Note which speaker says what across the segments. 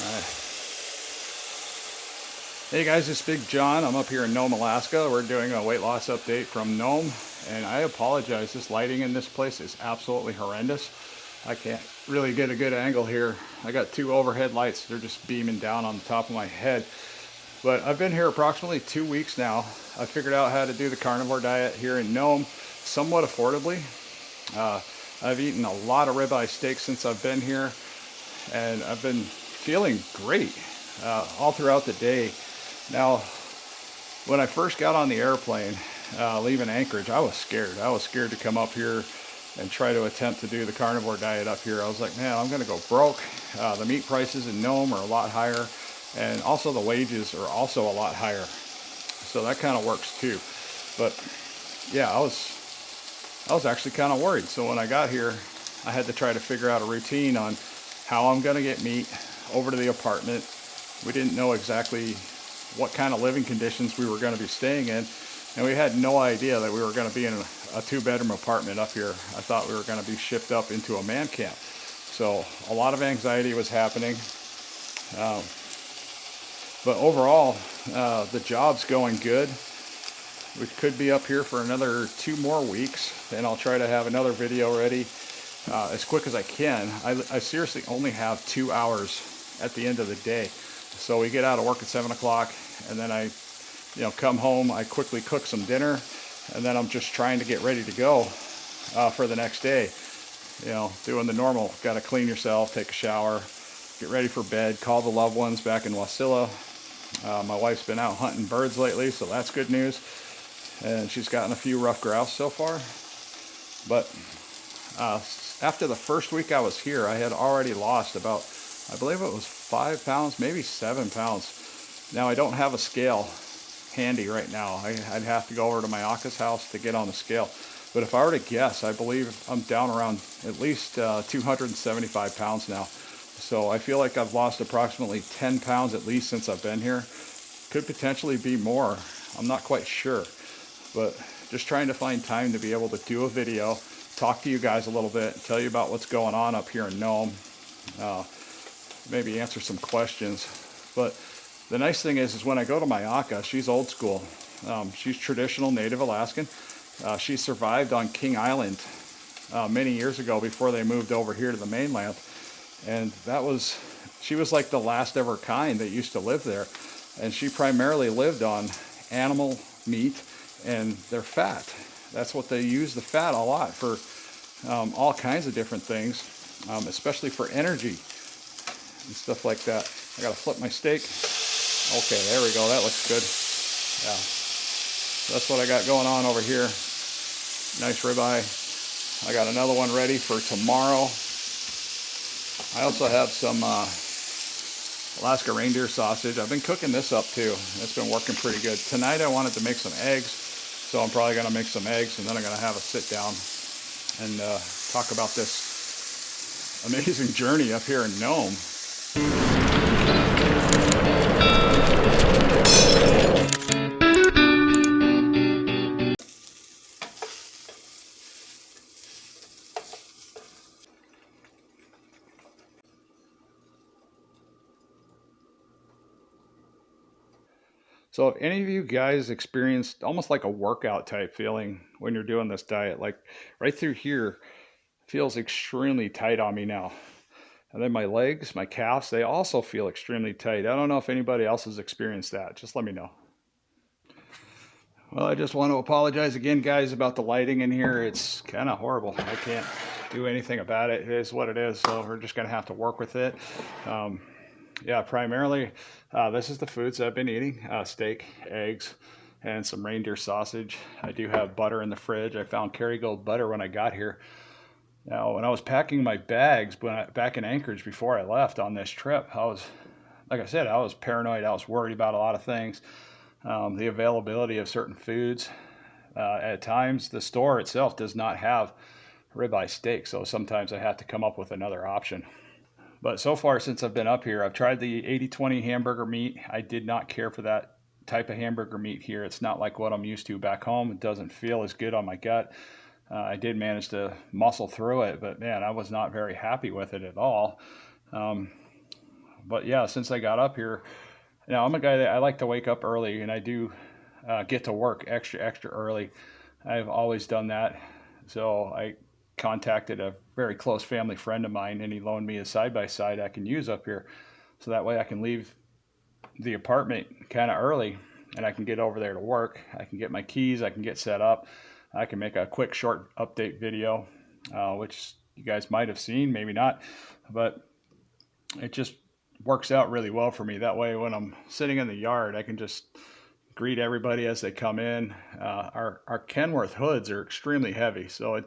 Speaker 1: Alright. Hey guys, it's Big John. I'm up here in Nome, Alaska. We're doing a weight loss update from Nome, and I apologize. This lighting in this place is absolutely horrendous. I can't really get a good angle here. I got two overhead lights. They're just beaming down on the top of my head. But I've been here approximately 2 weeks now. I figured out how to do the carnivore diet here in Nome somewhat affordably. I've eaten a lot of ribeye steak since I've been here, and I've been feeling great all throughout the day. Now, when I first got on the airplane leaving Anchorage, I was scared. I was scared to come up here and try to attempt to do the carnivore diet up here. I was like, man, I'm going to go broke. The meat prices in Nome are a lot higher, and also the wages are also a lot higher. So that kind of works too. But yeah, I was actually kind of worried. So when I got here, I had to try to figure out a routine on how I'm going to get meat over to the apartment. We didn't know exactly what kind of living conditions we were going to be staying in, and we had no idea that we were going to be in a two-bedroom apartment up here. I thought we were going to be shipped up into a man camp. So a lot of anxiety was happening. But overall, the job's going good. We could be up here for another 2 more weeks, and I'll try to have another video ready as quick as I can. I seriously only have 2 hours at the end of the day. So we get out of work at 7 o'clock, and then I come home, I quickly cook some dinner, and then I'm just trying to get ready to go for the next day. Doing the normal, got to clean yourself, take a shower, get ready for bed, call the loved ones back in Wasilla. My wife's been out hunting birds lately, so that's good news. And she's gotten a few rough grouse so far. But after the first week I was here, I had already lost about, I believe it was 5 pounds, maybe 7 pounds. Now I don't have a scale handy right now. I'd have to go over to my Aka's house to get on the scale. But if I were to guess, I believe I'm down around at least 275 pounds now. So I feel like I've lost approximately 10 pounds at least since I've been here. Could potentially be more. I'm not quite sure. But just trying to find time to be able to do a video, talk to you guys a little bit, tell you about what's going on up here in Nome. Maybe answer some questions. But the nice thing is when I go to my Aka, she's old school. She's traditional Native Alaskan. She survived on King Island many years ago before they moved over here to the mainland. And she was like the last of her kind that used to live there. And she primarily lived on animal meat and their fat. That's what they use the fat a lot for, all kinds of different things, especially for energy and stuff like that. I gotta flip my steak. Okay, there we go. That looks good. Yeah, that's what I got going on over here. Nice ribeye. I got another one ready for tomorrow. I also have some Alaska reindeer sausage. I've been cooking this up too. It's been working pretty good. Tonight I wanted to make some eggs, so I'm probably going to make some eggs, and then I'm going to have a sit down and talk about this amazing journey up here in Nome. So if any of you guys experienced almost like a workout type feeling when you're doing this diet, like right through here, feels extremely tight on me now. And then my legs, my calves, they also feel extremely tight. I don't know if anybody else has experienced that. Just let me know. Well, I just want to apologize again, guys, about the lighting in here. It's kind of horrible. I can't do anything about it. It is what it is, so we're just going to have to work with it. Yeah, primarily, this is the foods I've been eating. Steak, eggs, and some reindeer sausage. I do have butter in the fridge. I found Kerrygold butter when I got here. Now, when I was packing my bags back in Anchorage before I left on this trip, like I said, I was paranoid. I was worried about a lot of things. The availability of certain foods. At times, the store itself does not have ribeye steak, so sometimes I have to come up with another option. But so far, since I've been up here, I've tried the 80-20 hamburger meat. I did not care for that type of hamburger meat here. It's not like what I'm used to back home. It doesn't feel as good on my gut. I did manage to muscle through it, but man, I was not very happy with it at all. But yeah, since I got up here, I'm a guy that I like to wake up early, and I do get to work extra early. I've always done that. So I contacted a very close family friend of mine, and he loaned me a side by side I can use up here. So that way I can leave the apartment kind of early, and I can get over there to work. I can get my keys, I can get set up, I can make a quick short update video, which you guys might have seen, maybe not, but it just works out really well for me. That way, when I'm sitting in the yard, I can just greet everybody as they come in. Our Kenworth hoods are extremely heavy, so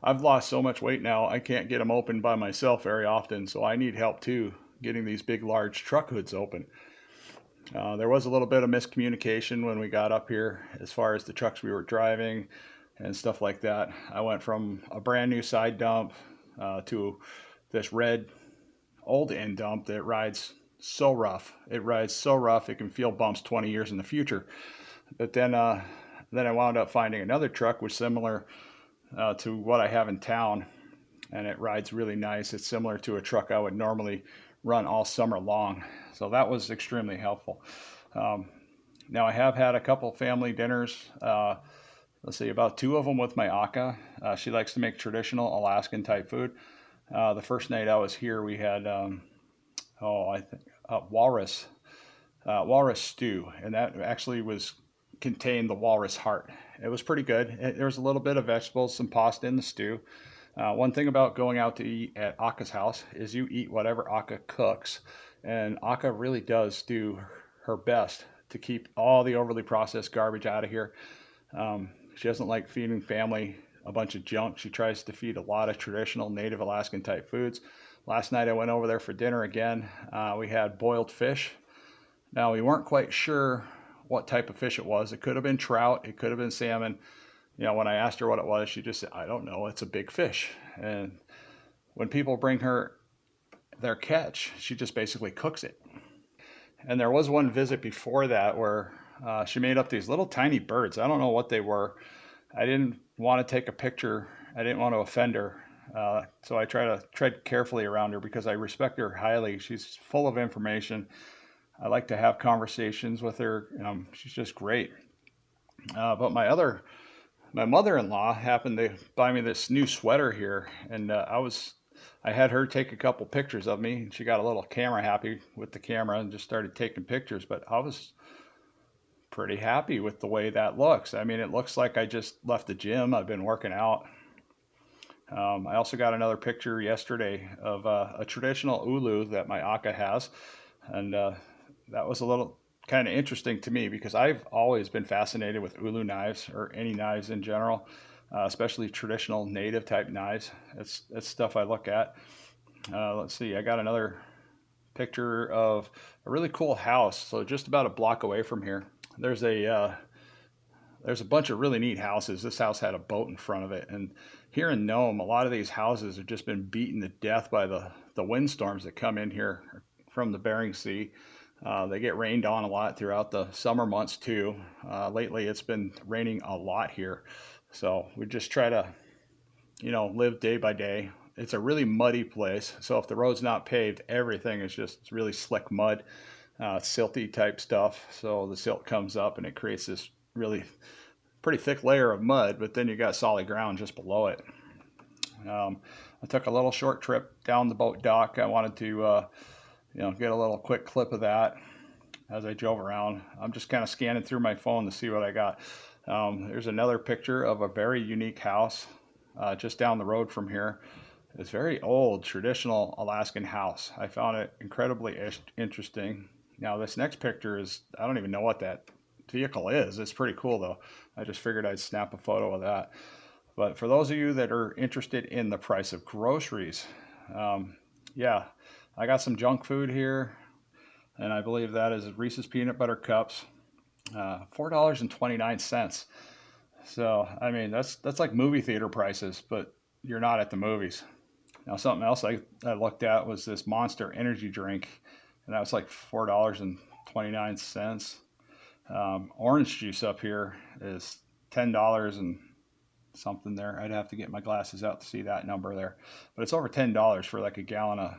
Speaker 1: I've lost so much weight now, I can't get them open by myself very often, so I need help too, getting these big, large truck hoods open. There was a little bit of miscommunication when we got up here as far as the trucks we were driving and stuff like that. I went from a brand new side dump to this red old end dump that rides so rough. It rides so rough it can feel bumps 20 years in the future. But then I wound up finding another truck was similar to what I have in town, and it rides really nice. It's similar to a truck I would normally run all summer long. So that was extremely helpful. Now I have had a couple family dinners. Let's see, about 2 of them with my Aka. She likes to make traditional Alaskan type food. The first night I was here, we had walrus stew, and that actually contained the walrus heart. It was pretty good. There was a little bit of vegetables, some pasta in the stew. One thing about going out to eat at Aka's house is you eat whatever Aka cooks, and Aka really does do her best to keep all the overly processed garbage out of here. She doesn't like feeding family a bunch of junk. She tries to feed a lot of traditional native Alaskan type foods. Last night I went over there for dinner again. We had boiled fish. Now we weren't quite sure what type of fish it was. It could have been trout, it could have been salmon. When I asked her what it was, she just said, I don't know, it's a big fish. And when people bring her their catch, she just basically cooks it. And there was one visit before that where she made up these little tiny birds. I don't know what they were. I didn't want to take a picture. I didn't want to offend her. So I try to tread carefully around her because I respect her highly. She's full of information. I like to have conversations with her. She's just great. But my mother-in-law happened to buy me this new sweater here, and I had her take a couple pictures of me, and she got a little camera happy with the camera and just started taking pictures. But I was pretty happy with the way that looks. I mean, it looks like I just left the gym. I've been working out. I also got another picture yesterday of a traditional ulu that my Aka has, and that was a little kind of interesting to me because I've always been fascinated with ulu knives or any knives in general, especially traditional native type knives. That's stuff I look at. Let's see, I got another picture of a really cool house. So just about a block away from here, there's a bunch of really neat houses. This house had a boat in front of it, and here in Nome, a lot of these houses have just been beaten to death by the windstorms that come in here from the Bering Sea. They get rained on a lot throughout the summer months too. Lately, it's been raining a lot here, so we just try to, live day by day. It's a really muddy place, so if the road's not paved, everything is just really slick mud, silty type stuff. So the silt comes up and it creates this really pretty thick layer of mud, but then you got solid ground just below it. I took a little short trip down the boat dock. I wanted to get a little quick clip of that as I drove around. I'm just kind of scanning through my phone to see what I got. There's another picture of a very unique house just down the road from here. It's very old, traditional Alaskan house. I found it incredibly interesting. Now this next picture is, I don't even know what that vehicle is. It's pretty cool though. I just figured I'd snap a photo of that. But for those of you that are interested in the price of groceries, yeah, I got some junk food here, and I believe that is Reese's Peanut Butter Cups, $4.29. So, I mean, that's like movie theater prices, but you're not at the movies. Now, something else I looked at was this Monster energy drink, and that was like $4.29. Orange juice up here is $10 and something there. I'd have to get my glasses out to see that number there, but it's over $10 for like a gallon of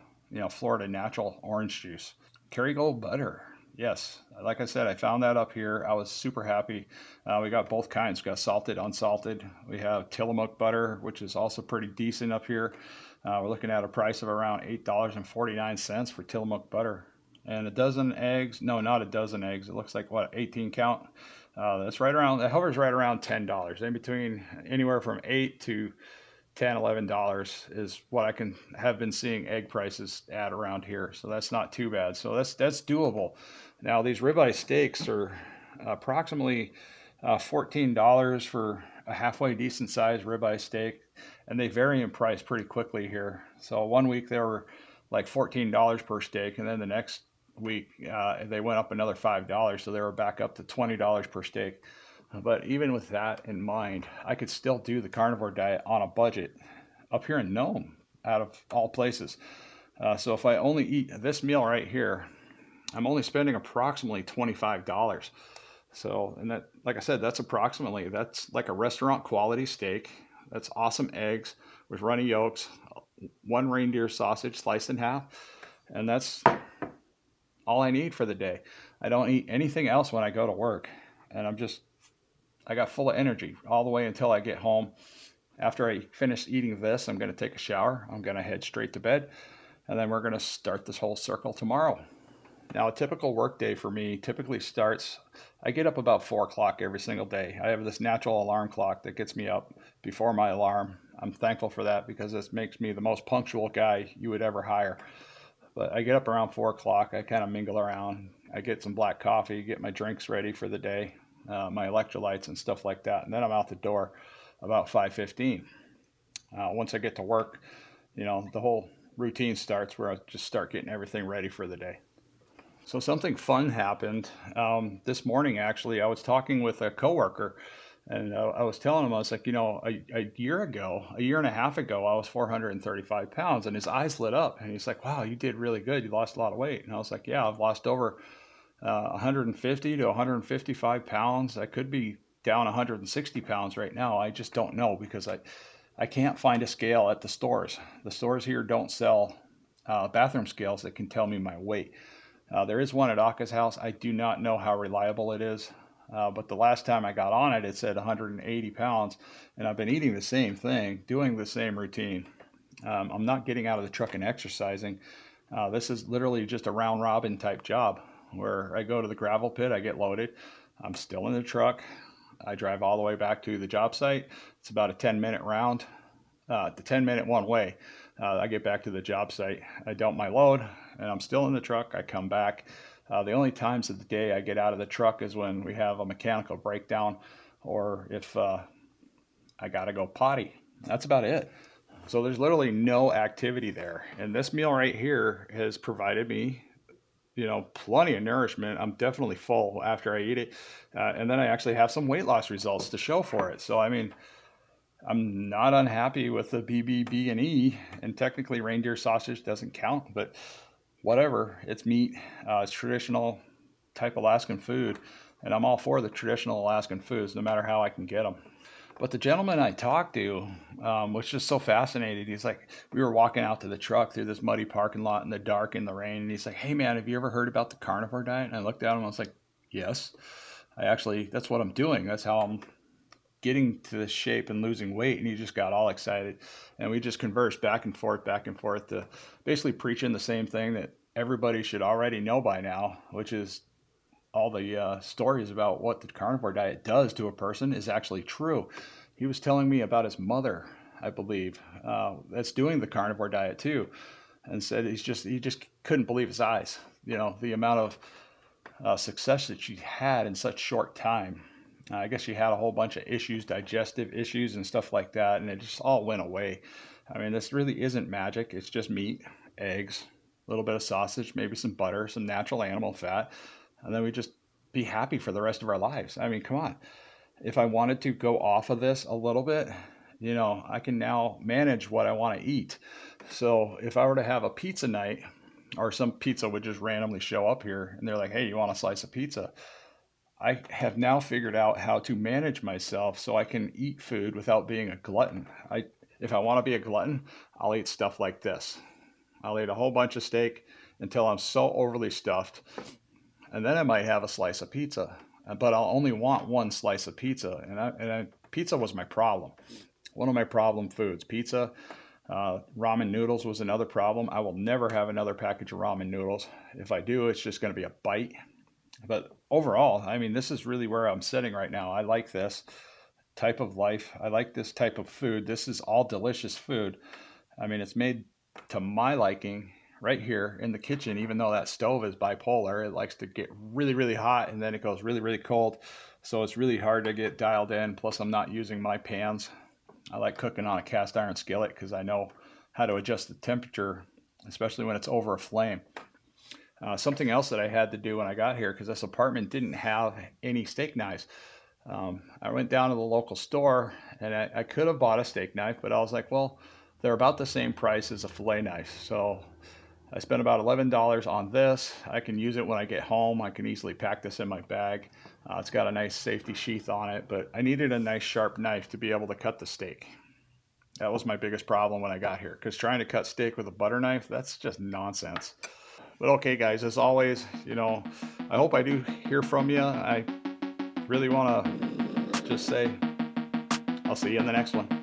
Speaker 1: Florida natural orange juice. Kerrygold butter. Yes, like I said, I found that up here. I was super happy. We got both kinds. We got salted, unsalted. We have Tillamook butter, which is also pretty decent up here. We're looking at a price of around $8.49 for Tillamook butter. And a dozen eggs, no, not a dozen eggs. It looks like what, 18 count? That's right around, that hovers right around $10. In between anywhere from 8 to $10, $11 is what I can have been seeing egg prices at around here. So that's not too bad. So that's doable. Now these ribeye steaks are approximately $14 for a halfway decent sized ribeye steak, and they vary in price pretty quickly here. So one week they were like $14 per steak, and then the next week they went up another $5, so they were back up to $20 per steak. But even with that in mind, I could still do the carnivore diet on a budget up here in Nome, out of all places. So if I only eat this meal right here, I'm only spending approximately $25. So, and that, like I said, that's like a restaurant quality steak. That's awesome eggs with runny yolks, one reindeer sausage sliced in half, and that's all I need for the day. I don't eat anything else when I go to work, and I got full of energy all the way until I get home. After I finish eating this, I'm going to take a shower. I'm going to head straight to bed, and then we're going to start this whole circle tomorrow. Now, a typical work day for me typically starts, I get up about 4 o'clock every single day. I have this natural alarm clock that gets me up before my alarm. I'm thankful for that because this makes me the most punctual guy you would ever hire. But I get up around 4 o'clock. I kind of mingle around. I get some black coffee, get my drinks ready for the day, my electrolytes and stuff like that. And then I'm out the door about 5:15. Once I get to work, the whole routine starts where I just start getting everything ready for the day. So something fun happened this morning. Actually, I was talking with a coworker, and I was telling him, I was like, a year and a half ago, I was 435 pounds, and his eyes lit up, and he's like, wow, you did really good. You lost a lot of weight. And I was like, yeah, I've lost over 150 to 155 pounds. I could be down 160 pounds right now. I just don't know because I can't find a scale at the stores. The stores here don't sell bathroom scales that can tell me my weight. There is one at Aka's house. I do not know how reliable it is, but the last time I got on it, it said 180 pounds, and I've been eating the same thing, doing the same routine. I'm not getting out of the truck and exercising. This is literally just a round robin type job where I go to the gravel pit, I get loaded, I'm still in the truck, I drive all the way back to the job site. It's about a 10-minute round, the 10-minute one way. I get back to the job site, I dump my load, and I'm still in the truck. I come back. The only times of the day I get out of the truck is when we have a mechanical breakdown or if I got to go potty. That's about it. So there's literally no activity there. And this meal right here has provided me, plenty of nourishment. I'm definitely full after I eat it. And then I actually have some weight loss results to show for it. So, I mean, I'm not unhappy with the BBBE, and technically reindeer sausage doesn't count, but whatever, it's meat, it's traditional type Alaskan food, and I'm all for the traditional Alaskan foods, no matter how I can get them. But the gentleman I talked to was just so fascinated. He's like, we were walking out to the truck through this muddy parking lot in the dark in the rain, and he's like, hey man, have you ever heard about the carnivore diet? And I looked at him and I was like, yes, that's what I'm doing. That's how I'm getting to this shape and losing weight. And he just got all excited, and we just conversed back and forth to basically preaching the same thing that everybody should already know by now, which is all the stories about what the carnivore diet does to a person is actually true. He was telling me about his mother, I believe, that's doing the carnivore diet too, and said he just couldn't believe his eyes. The amount of success that she had in such short time. I guess she had a whole bunch of issues, digestive issues and stuff like that, and it just all went away. I mean, this really isn't magic. It's just meat, eggs, a little bit of sausage, maybe some butter, some natural animal fat, and then we just be happy for the rest of our lives. I mean, come on. If I wanted to go off of this a little bit, I can now manage what I want to eat. So if I were to have a pizza night, or some pizza would just randomly show up here, and they're like, hey, you want a slice of pizza? I have now figured out how to manage myself so I can eat food without being a glutton. If I want to be a glutton, I'll eat stuff like this. I'll eat a whole bunch of steak until I'm so overly stuffed. And then I might have a slice of pizza, but I'll only want one slice of pizza. Pizza was my problem. One of my problem foods, pizza. Ramen noodles was another problem. I will never have another package of ramen noodles. If I do, it's just going to be a bite. But overall, I mean, this is really where I'm sitting right now. I like this type of life. I like this type of food. This is all delicious food. I mean, it's made to my liking right here in the kitchen, even though that stove is bipolar. It likes to get really, really hot and then it goes really, really cold. So it's really hard to get dialed in. Plus, I'm not using my pans. I like cooking on a cast iron skillet because I know how to adjust the temperature, especially when it's over a flame. Something else that I had to do when I got here, because this apartment didn't have any steak knives. I went down to the local store and I could have bought a steak knife, but I was like, well, they're about the same price as a fillet knife. So I spent about $11 on this. I can use it when I get home. I can easily pack this in my bag. It's got a nice safety sheath on it, but I needed a nice sharp knife to be able to cut the steak. That was my biggest problem when I got here, because trying to cut steak with a butter knife, that's just nonsense. But okay, guys, as always, I hope I do hear from you. I really want to just say I'll see you in the next one.